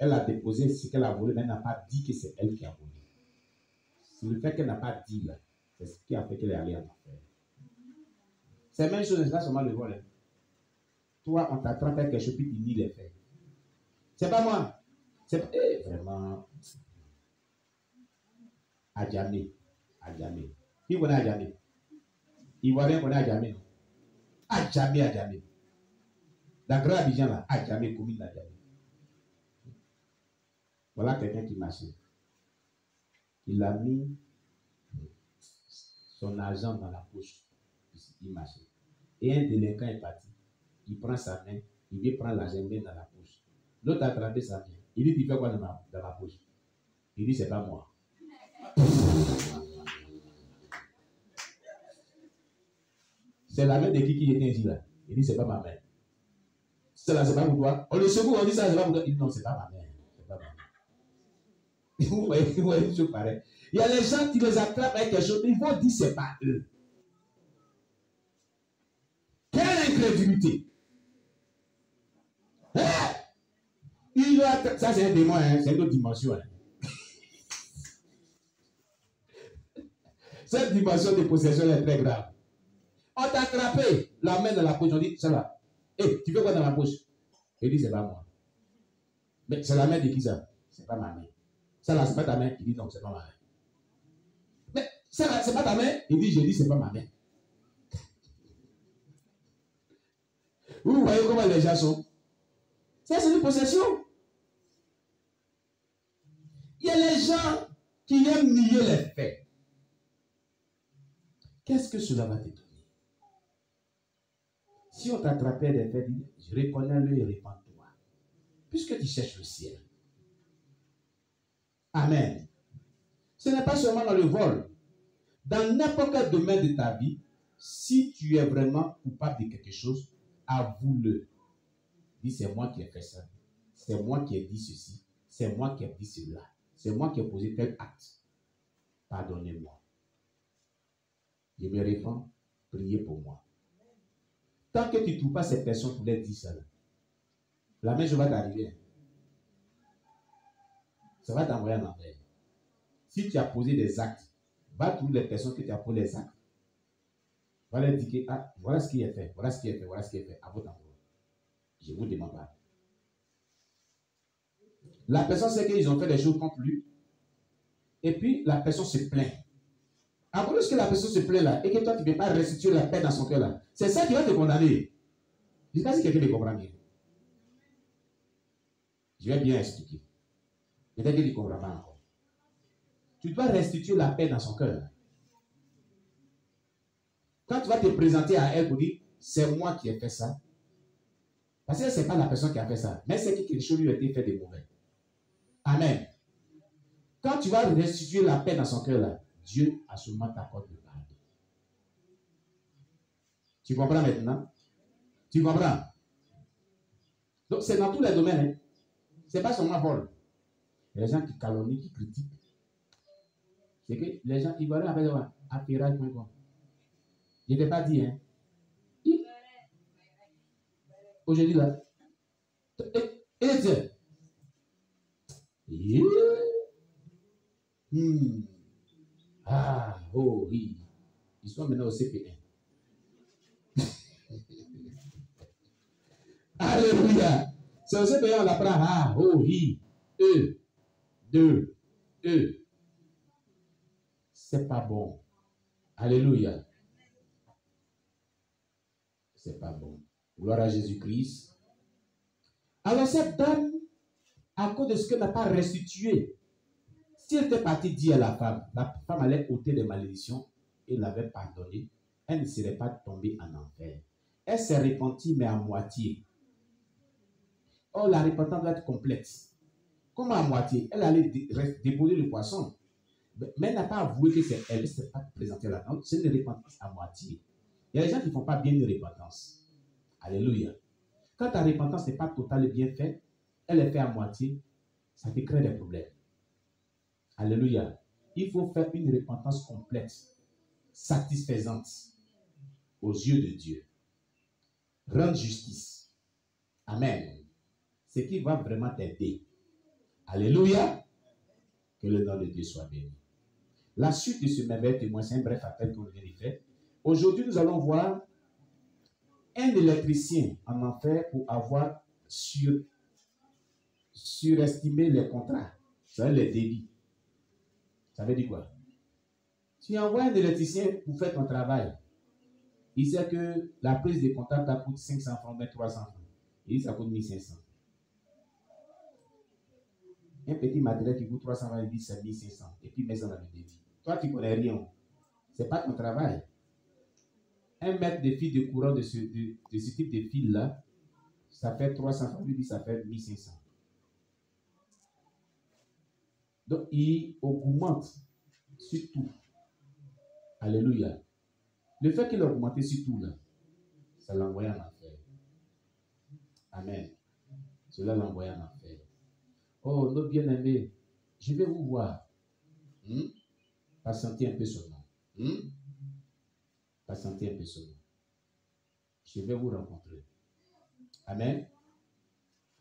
Elle a déposé ce qu'elle a volé, mais elle n'a pas dit que c'est elle qui a volé. C'est le fait qu'elle n'a pas dit là, c'est ce qui a fait qu'elle est allée en enfer. C'est la même chose, n'est pas seulement le vol. Hein. Toi, on t'attrape avec quelque chose puis tu nies les faits. C'est pas moi. C'est vraiment. Adjamé. Adjamé. Qui connaît Adjamé? Ivoirien connaît Adjamé. Adjamé, Adjamé. Dans Grand Abidjan là, Adjamé, commune d'Adjamé. Voilà quelqu'un qui marchait. Il a mis son argent dans la poche. Il marchait. Et un délinquant est parti. Il prend sa main, il vient prendre l'argent dans la poche. L'autre a attrapé sa main. Il dit, tu fais quoi dans la poche? Il dit, c'est pas moi. C'est la main de qui était ici là? Il dit, c'est pas ma main. C'est là, c'est pas pour toi. On le secoue, on dit ça, c'est pas pour toi. Il dit, non, c'est pas ma main. C'est pas ma main. Vous voyez une chose pareille. Il y a les gens qui les attrapent avec quelque chose, mais ils vont dire, c'est pas eux. Quelle incrédulité! Hein? Ça, c'est un démon, hein? C'est une autre dimension. Hein? Cette dimension de possession est très grave. On t'a attrapé la main dans la poche. On dit, ça va. Hey, tu fais quoi dans ma poche? Il dit, c'est pas moi. Mais c'est la main de qui ça? C'est pas ma main. Ça là, c'est pas ta main? Il dit, non, c'est pas ma main. Mais ça là, c'est pas ta main? Il dit, je dis, c'est pas ma main. Vous voyez comment les gens sont? Ça, c'est une possession. Il y a les gens qui aiment nier les faits. Qu'est-ce que cela va te donner? Si on t'attrapait des faits, je reconnais-le et répands-toi. Puisque tu cherches le ciel. Amen. Ce n'est pas seulement dans le vol. Dans n'importe quel domaine de ta vie, si tu es vraiment coupable de quelque chose, avoue-le. Dis, c'est moi qui ai fait ça. C'est moi qui ai dit ceci. C'est moi qui ai dit cela. C'est moi qui ai posé tel acte. Pardonnez-moi. Je me réponds, priez pour moi. Tant que tu ne trouves pas ces personnes pour les dire ça, la même chose va t'arriver. Ça va t'envoyer en enfer. Si tu as posé des actes, va trouver les personnes que tu as posé les actes. Va leur dire que, ah, voilà ce qui est fait, voilà ce qui est fait, voilà ce qui est fait, à votre endroit. Je vous demande pas. La personne sait qu'ils ont fait des choses contre lui. Et puis, la personne se plaint. Après que la personne se plaint là, et que toi, tu ne peux pas restituer la paix dans son cœur là, c'est ça qui va te condamner. Je ne sais pas si quelqu'un me comprend bien. Je vais bien expliquer. Peut-être qu'il ne comprend pas encore. Tu dois restituer la paix dans son cœur. Quand tu vas te présenter à elle pour dire, c'est moi qui ai fait ça. Parce que ce n'est pas la personne qui a fait ça, mais c'est que quelque chose lui a été fait de mauvais. Amen. Quand tu vas restituer la paix dans son cœur là, Dieu a sûrement t'accorde le pardon. Tu comprends maintenant? Tu comprends? Donc c'est dans tous les domaines. Hein. Ce n'est pas seulement vol. Les gens qui calomnient, qui critiquent. C'est que les gens, ils vont aller à pirate.com. Je ne t'ai pas dit, hein? Aujourd'hui là. Et Dieu. Ah, oh oui. Ils sont maintenant au CP1. Alléluia. C'est au CP1 on apprend. Ah, oh oui. C'est pas bon. Alléluia. C'est pas bon. Gloire à Jésus-Christ. Alors cette dame, à cause de ce qu'elle n'a pas restitué, si elle était partie dire à la femme allait ôter les malédictions et l'avait pardonné, elle ne serait pas tombée en enfer. Elle s'est repentie, mais à moitié. Or, la repentance doit être complète. Comment à moitié? Elle allait déposer le poisson. Mais elle n'a pas avoué que c'est elle. Elle ne s'est pas présentée là. Donc, c'est une repentance à moitié. Il y a des gens qui ne font pas bien une repentance. Alléluia. Quand ta repentance n'est pas totale et bien faite, elle est faite à moitié, ça te crée des problèmes. Alléluia. Il faut faire une repentance complète, satisfaisante aux yeux de Dieu. Rendre justice. Amen. Ce qui va vraiment t'aider. Alléluia. Que le nom de Dieu soit béni. La suite de ce merveilleux témoin, c'est un bref appel qu'on vient de faire. Aujourd'hui, nous allons voir un électricien en enfer pour avoir surestimé les contrats, c'est-à-dire les débits. Ça veut dire quoi? Tu envoies un électricien pour faire ton travail. Il sait que la prise de contact ça coûte 500 francs, mais 300 francs. Il dit ça coûte 1500. Un petit matériel qui coûte 300 francs, il dit c'est 1500. Et puis il met ça dans le débit. Toi, tu ne connais rien. Ce n'est pas ton travail. Un mètre de fil de courant de ce type de fil-là, ça fait 300 francs, lui dit ça fait 1500. Donc, il augmente sur tout. Alléluia. Le fait qu'il a augmenté sur tout, là, ça l'a envoyé en enfer. Amen. Cela l'a envoyé en enfer. Oh, nos bien-aimés, je vais vous voir. Patientez un peu seulement. Patientez un peu seulement. Je vais vous rencontrer. Amen.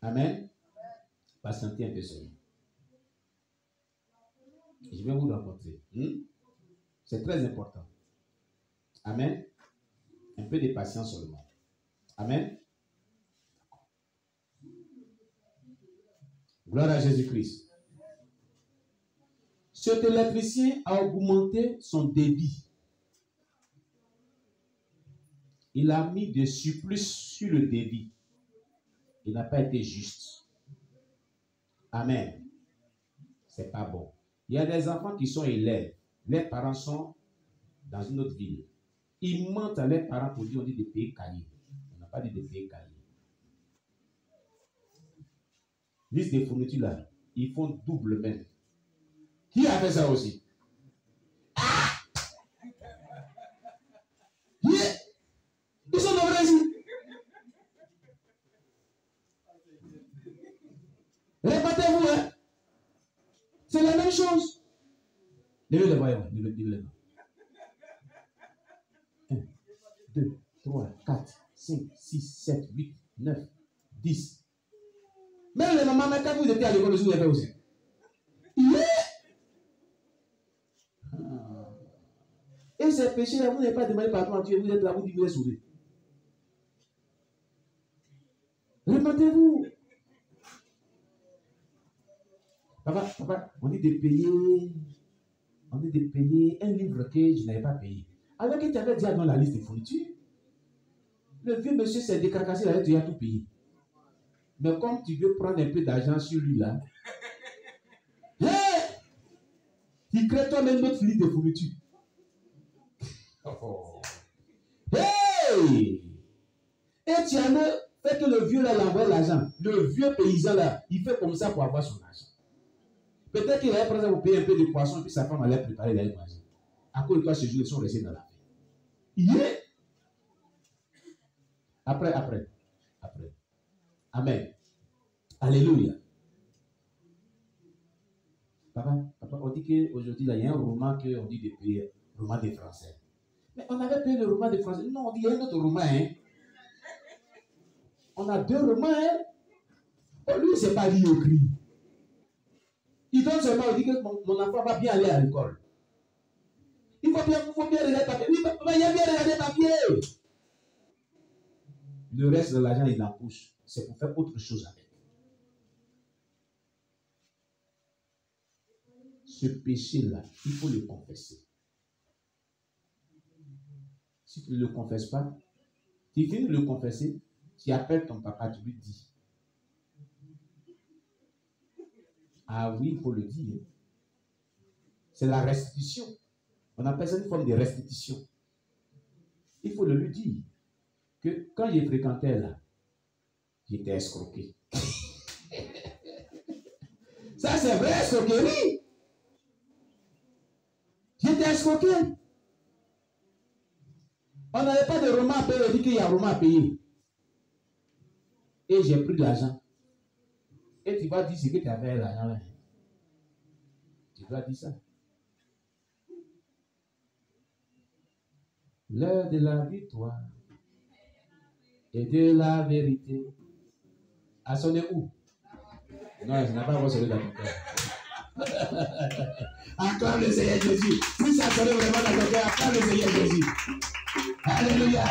Amen. Patientez un peu seulement. Je vais vous rencontrer. C'est très important. Amen. Un peu de patience seulement. Amen. Gloire à Jésus-Christ. Cet électricien a augmenté son débit. Il a mis des surplus sur le débit. Il n'a pas été juste. Amen. C'est pas bon. Il y a des enfants qui sont élèves. Les parents sont dans une autre ville. Ils mentent à leurs parents pour dire on dit de payer cahier. On n'a pas dit de payer cahier. Liste des fournitures là, ils font double même. Qui a fait ça aussi? Ah! Yeah! Ils sont nombreux ici. Répétez-vous, hein? C'est la même chose. Levez les voyants, levez les mains. 1, 2, 3, 4, 5, 6, 7, 8, 9, 10. Même les mamans, quand vous étiez à l'école, vous avez fait aussi. Yeah! Et ces péchés-là, vous n'avez pas demandé pardon à Dieu, vous êtes là, vous dites vous êtes sauvés. Répétez-vous. Papa, on dit de payer un livre que je n'avais pas payé. Alors que tu avais déjà dans la liste de fournitures, le vieux monsieur s'est décarcassé, là, tu as tout payé. Mais comme tu veux prendre un peu d'argent sur lui là, hey! Tu crées toi-même notre liste de fournitures. Oh. Hey! Et tu as fait que le vieux là l'envoie l'argent. Le vieux paysan là, il fait comme ça pour avoir son argent. Peut-être qu'il allait prendre pour payer un peu de poisson, puis sa femme allait préparer, elle allait manger. À cause de toi, ces jours, ils sont restés dans la vie. Yeah! Après. Amen. Alléluia. Papa, on dit qu'aujourd'hui, il y a un roman qu'on dit de payer, roman des Français. Mais on avait payé le roman des Français. Non, on dit qu'il y a un autre roman. Hein? On a 2 romans. Hein? Oh, lui, c'est pas lui écrit. Il donne seulement, il dit que mon enfant va bien aller à l'école. Il faut bien regarder le papier. Oui, papa, il y a bien regarder le papier. Le reste de l'argent, il en pousse. C'est pour faire autre chose avec. Ce péché-là, il faut le confesser. Si tu ne le confesses pas, tu finis de le confesser, tu appelles ton papa, tu lui dis. Ah oui, il faut le dire. C'est la restitution. On appelle ça une forme de restitution. Il faut le lui dire. Que quand j'ai fréquenté là, j'étais escroqué. Ça, c'est vrai, escroquerie. J'étais escroqué. On n'avait pas de roman à payer, on dit qu'il y a un roman à payer. Et j'ai pris de l'argent. Et tu vas dire ce que tu avais l'argent là. Tu dois dire ça. L'heure de la victoire et de la vérité a sonné où? Non, ça n'a pas encore sonné dans ton cœur. Acclame le Seigneur Jésus. Si ça sonne vraiment dans ton cœur, acclame le Seigneur Jésus. Alléluia.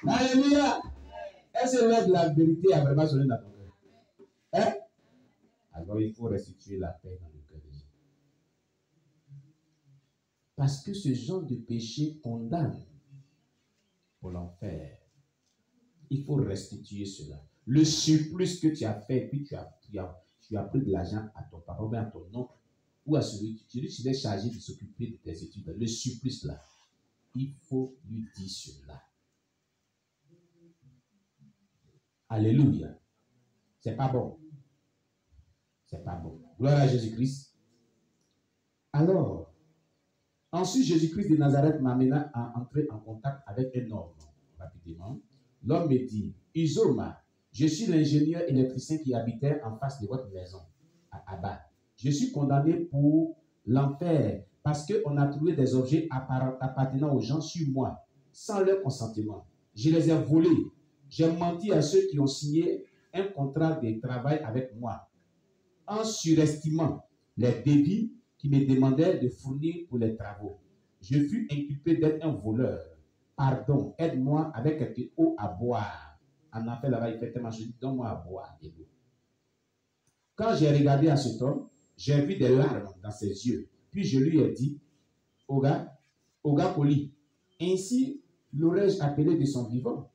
Alléluia. Est-ce que l'heure de la vérité a vraiment sonné dans ton cœur? Hein? Alors il faut restituer la paix dans le cœur des gens. Parce que ce genre de péché condamne pour l'enfer. Il faut restituer cela. Le surplus que tu as fait, puis tu as pris de l'argent à ton papa, ou à ton oncle, ou à celui qui est chargé de s'occuper de tes études. Le surplus là, il faut lui dire cela. Alléluia. C'est pas bon. C'est pas bon. Gloire à Jésus-Christ. Alors, ensuite, Jésus-Christ de Nazareth m'amena à entrer en contact avec un homme. Rapidement, l'homme me dit, Uzoma, je suis l'ingénieur électricien qui habitait en face de votre maison, à Abba. Je suis condamné pour l'enfer parce qu'on a trouvé des objets appartenant aux gens sur moi, sans leur consentement. Je les ai volés. J'ai menti à ceux qui ont signé un contrat de travail avec moi, en surestimant les débits qui me demandaient de fournir pour les travaux. Je fus inculpé d'être un voleur. Pardon, aide-moi avec quelque eau à boire. En enfer, là-bas, il fait tellement chaud, donne-moi à boire de l'eau. Quand j'ai regardé à cet homme, j'ai vu des larmes dans ses yeux. Puis je lui ai dit, Oga Poli, ainsi l'aurais-je appelé de son vivant.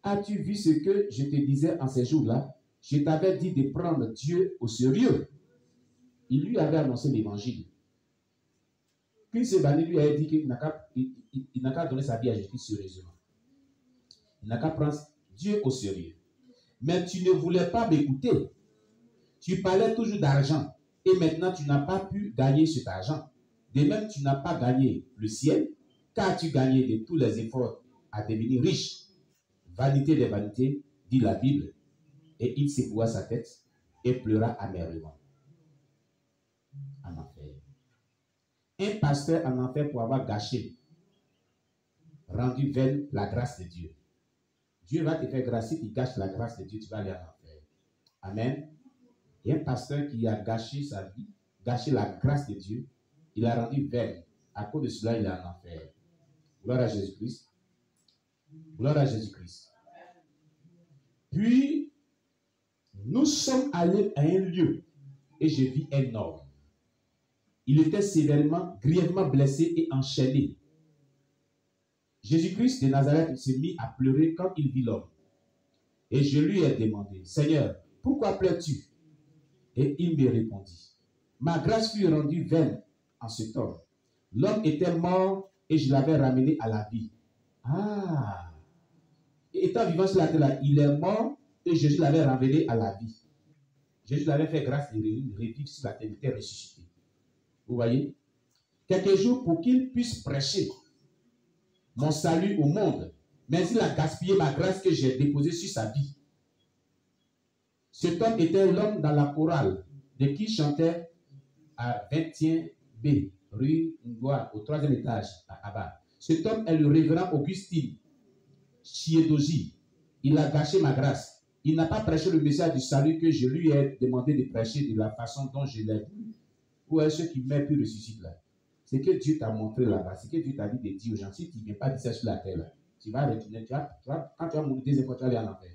As-tu vu ce que je te disais en ces jours-là? Je t'avais dit de prendre Dieu au sérieux. Il lui avait annoncé l'évangile. Puis ce bandit lui a dit qu'il n'a qu'à donner sa vie à Jésus sérieusement. Il n'a qu'à prendre Dieu au sérieux. Mais tu ne voulais pas m'écouter. Tu parlais toujours d'argent. Et maintenant, tu n'as pas pu gagner cet argent. De même, tu n'as pas gagné le ciel. Qu'as-tu gagné de tous les efforts à devenir riche? Vanité des vanités, dit la Bible. Et il secoua sa tête et pleura amèrement. En enfer. Un pasteur en enfer pour avoir gâché, rendu vaine la grâce de Dieu. Dieu va te faire grâce. Si tu gâches la grâce de Dieu, tu vas aller en enfer. Amen. Et un pasteur qui a gâché sa vie, gâché la grâce de Dieu, il a rendu vaine. À cause de cela, il est en enfer. Gloire à Jésus-Christ. Gloire à Jésus-Christ. Puis, nous sommes allés à un lieu et je vis un homme. Il était sévèrement, grièvement blessé et enchaîné. Jésus-Christ de Nazareth s'est mis à pleurer quand il vit l'homme. Et je lui ai demandé, Seigneur, pourquoi pleures-tu? Et il me répondit, ma grâce fut rendue vaine en cet homme. L'homme était mort et je l'avais ramené à la vie. Ah! Et étant vivant sur la terre, il est mort et Jésus l'avait ramené à la vie. Jésus l'avait fait grâce de revivre sur la terre, il était ressuscité. Vous voyez? Quelques jours pour qu'il puisse prêcher mon salut au monde. Mais il a gaspillé ma grâce que j'ai déposée sur sa vie. Cet homme était l'homme dans la chorale de qui chantait à 21 B, rue Ngoa, au 3e étage, à Abba. Cet homme est le révérend Augustine Chiedoji. Il a gâché ma grâce. Il n'a pas prêché le message du salut que je lui ai demandé de prêcher de la façon dont je l'ai vu. Où est-ce qui meurt puis ressuscite là? C'est que Dieu t'a montré là-bas. C'est que Dieu t'a dit de dire aux gens, si tu ne viens pas dire ça sur la terre là, tu vas retourner, quand tu vas mourir deuxième fois, tu vas aller en enfer.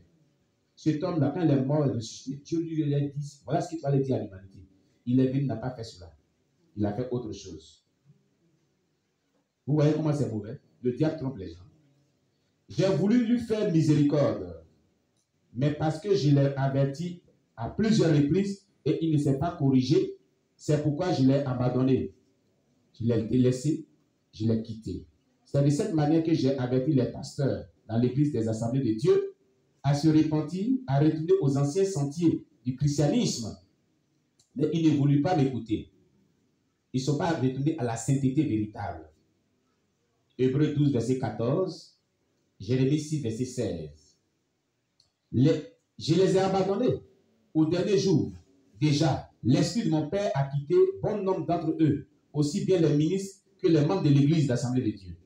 Cet homme-là, quand il est mort et ressuscité, Dieu lui a dit, voilà ce qu'il fallait dire à l'humanité. Il est venu, il n'a pas fait cela. Il a fait autre chose. Vous voyez comment c'est mauvais? Le diable trompe les gens. J'ai voulu lui faire miséricorde, mais parce que je l'ai averti à plusieurs reprises et il ne s'est pas corrigé, c'est pourquoi je l'ai abandonné. Je l'ai délaissé, je l'ai quitté. C'est de cette manière que j'ai averti les pasteurs dans l'église des assemblées de Dieu à se repentir, à retourner aux anciens sentiers du christianisme. Mais ils ne voulaient pas m'écouter. Ils ne sont pas retournés à la sainteté véritable. Hébreux 12, verset 14, Jérémie 6, verset 16. Je les ai abandonnés au dernier jour. Déjà, l'esprit de mon Père a quitté bon nombre d'entre eux, aussi bien les ministres que les membres de l'église d'Assemblée de Dieu.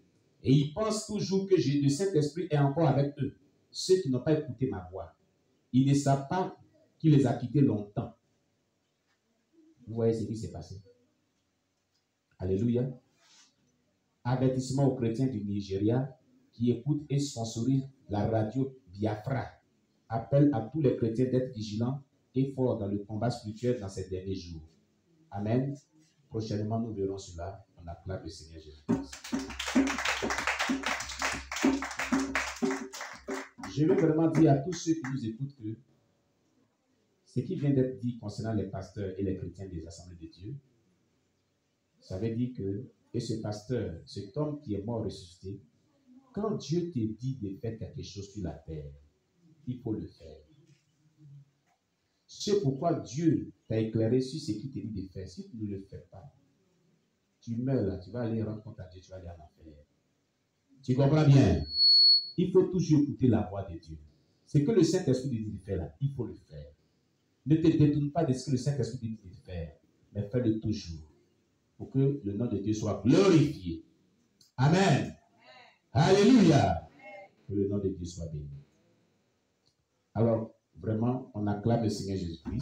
Et ils pensent toujours que le Saint-Esprit est encore avec eux, ceux qui n'ont pas écouté ma voix. Ils ne savent pas qui les a quittés longtemps. Vous voyez ce qui s'est passé. Alléluia. Avertissement aux chrétiens du Nigeria qui écoutent et sponsorisent la radio Biafra. Appel à tous les chrétiens d'être vigilants et forts dans le combat spirituel dans ces derniers jours. Amen. Prochainement, nous verrons cela. On acclame le Seigneur Jésus-Christ. Je veux vraiment dire à tous ceux qui nous écoutent que ce qui vient d'être dit concernant les pasteurs et les chrétiens des assemblées de Dieu, ça veut dire que, et ce pasteur, cet homme qui est mort ressuscité, quand Dieu te dit de faire quelque chose sur la terre, il faut le faire. C'est pourquoi Dieu t'a éclairé sur ce qu'il te dit de faire. Si tu ne le fais pas, tu meurs là, tu vas aller rendre compte à Dieu, tu vas aller en enfer. Tu comprends bien? Il faut toujours écouter la voix de Dieu. Ce que le Saint-Esprit dit de faire là, il faut le faire. Ne te détourne pas de ce que le Saint-Esprit dit de faire, mais fais-le toujours pour que le nom de Dieu soit glorifié. Amen. Alléluia. Que le nom de Dieu soit béni. Alors, vraiment, on acclame le Seigneur Jésus-Christ.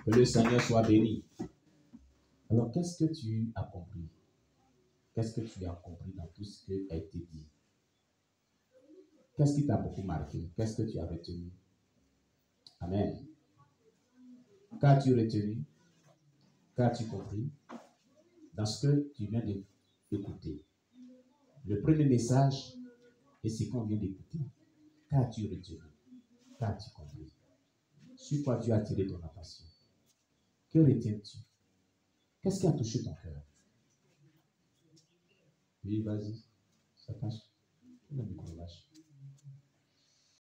Que le Seigneur soit béni. Alors, qu'est-ce que tu as compris? Qu'est-ce que tu as compris dans tout ce qui a été dit? Qu'est-ce qui t'a beaucoup marqué? Qu'est-ce que tu as retenu? Amen. Qu'as-tu retenu? Qu'as-tu compris dans ce que tu viens d'écouter? Le premier message est ce qu'on vient d'écouter. Qu'as-tu retenu? Qu'as-tu compris? Sur quoi Dieu a attiré ton attention? Que retiens-tu? Qu'est-ce qui a touché ton cœur? Oui, vas-y. Ça passe. Le micro lâche.